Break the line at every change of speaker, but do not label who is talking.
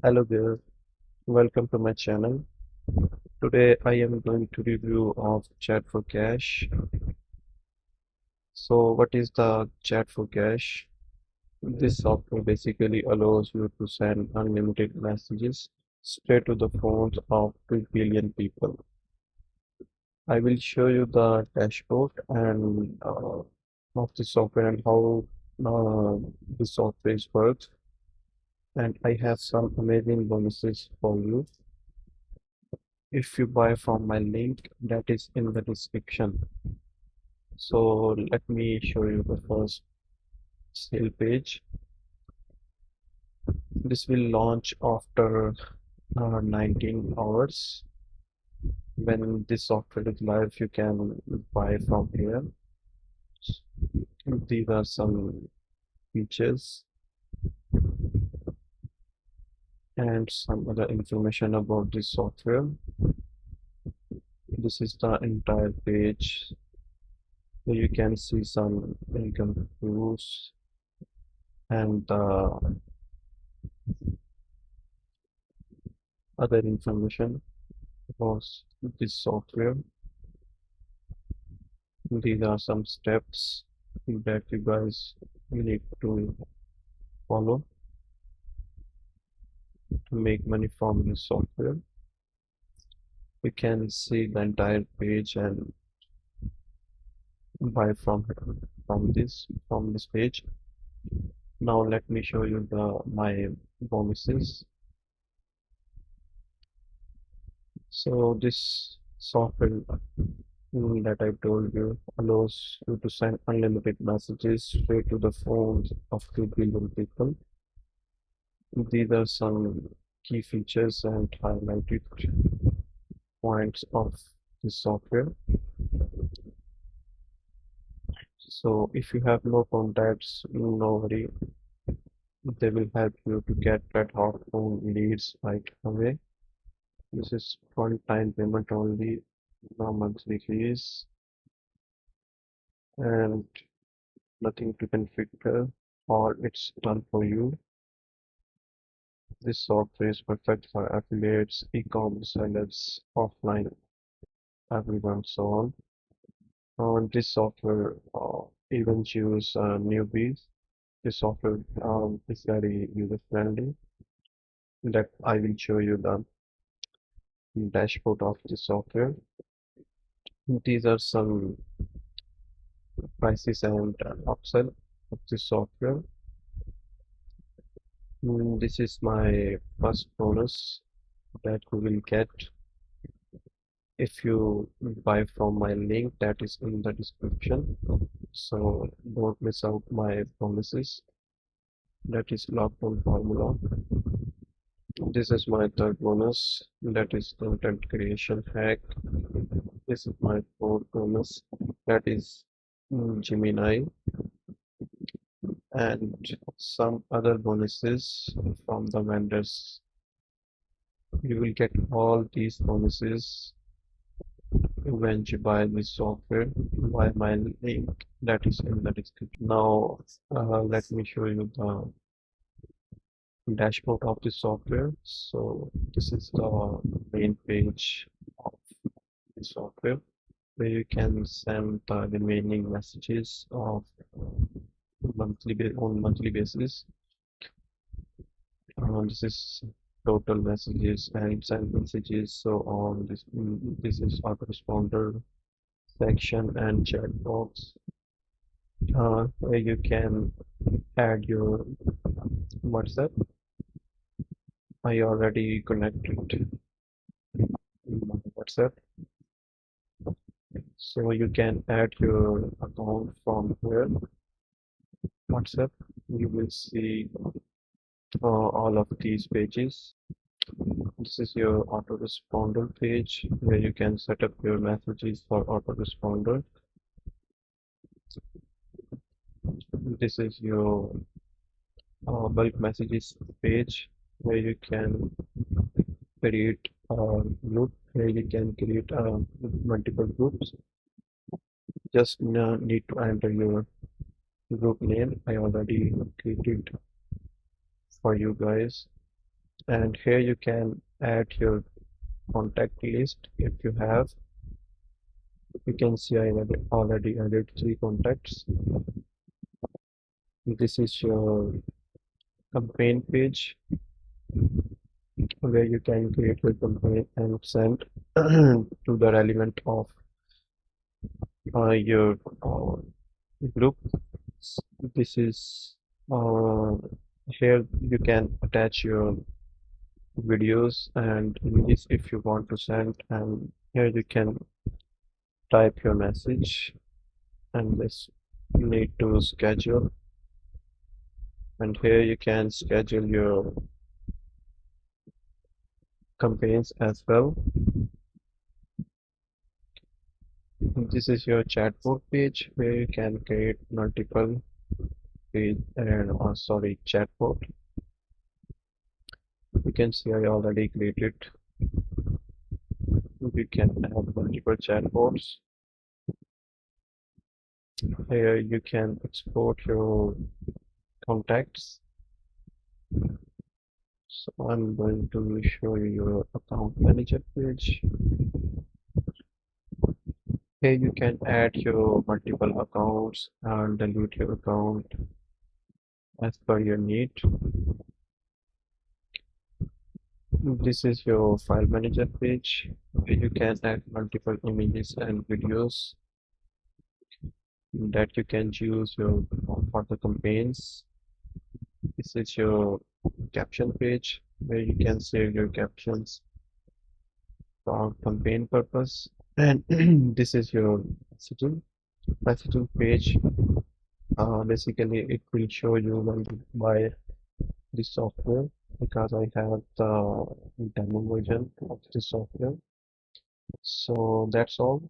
Hello there, welcome to my channel. Today I am going to review of Chat4Kash. So what is the Chat4Kash? This software basically allows you to send unlimited messages straight to the phones of 2 billion people. I will show you the dashboard and of the software and how the software works. And I have some amazing bonuses for you if you buy from my link that is in the description. So let me show you the first sale page. This will launch after 19 hours. When this software is live, you can buy from here. These are some features and some other information about this software. This is the entire page. So you can see some income proofs and other information about this software. These are some steps that you guys need to follow to make money from this software. You can see the entire page and buy from this page. Now let me show you my bonuses. So this software that I told you allows you to send unlimited messages straight to the phones of 2 billion people. These are some key features and highlighted points of this software. So if you have no contacts, no worry, they will help you to get that hot phone leads right away. This is one-time payment only, no monthly fees, and nothing to configure, or it's done for you. This software is perfect for affiliates, e-commerce sellers, offline, everyone, so on. This software even choose newbies. This software is very user friendly. That I will show you the dashboard of the software. These are some prices and upsell of the software. This is my first bonus that you will get if you buy from my link that is in the description. So don't miss out my bonuses. That is lockdown formula. This is my third bonus, that is content creation hack. This is my fourth bonus, that is Gemini, and some other bonuses from the vendors. You will get all these bonuses when you buy this software by my link that is in the description. Now let me show you the dashboard of the software. So this is the main page of the software where you can send the remaining messages of on monthly basis. This is total messages and send messages, so on. This is autoresponder section and chat box where you can add your WhatsApp. I already connected my WhatsApp, so you can add your account from here. WhatsApp, you will see all of these pages. This is your autoresponder page where you can set up your messages for autoresponder. This is your bulk messages page where you can create a group, where you can create multiple groups. Just need to enter your group name. I already created for you guys. And here you can add your contact list if you have. You can see I already added 3 contacts. This is your campaign page where you can create your campaign and send to the relevant of your group. This is uh, here you can attach your videos and images if you want to send, and here you can type your message and this you need to schedule, and here you can schedule your campaigns as well. This is your chatbot page where you can create multiple page and sorry chatbot. You can see I already created. You can have multiple chatbots. Here you can export your contacts. So I'm going to show you your account manager page. Here you can add your multiple accounts and delete your account as per your need. This is your file manager page where you can add multiple images and videos that you can choose your for the campaigns. This is your caption page where you can save your captions for campaign purpose. And this is your messaging page. Basically, it will show you when you buy the software because I have the demo version of the software. So that's all.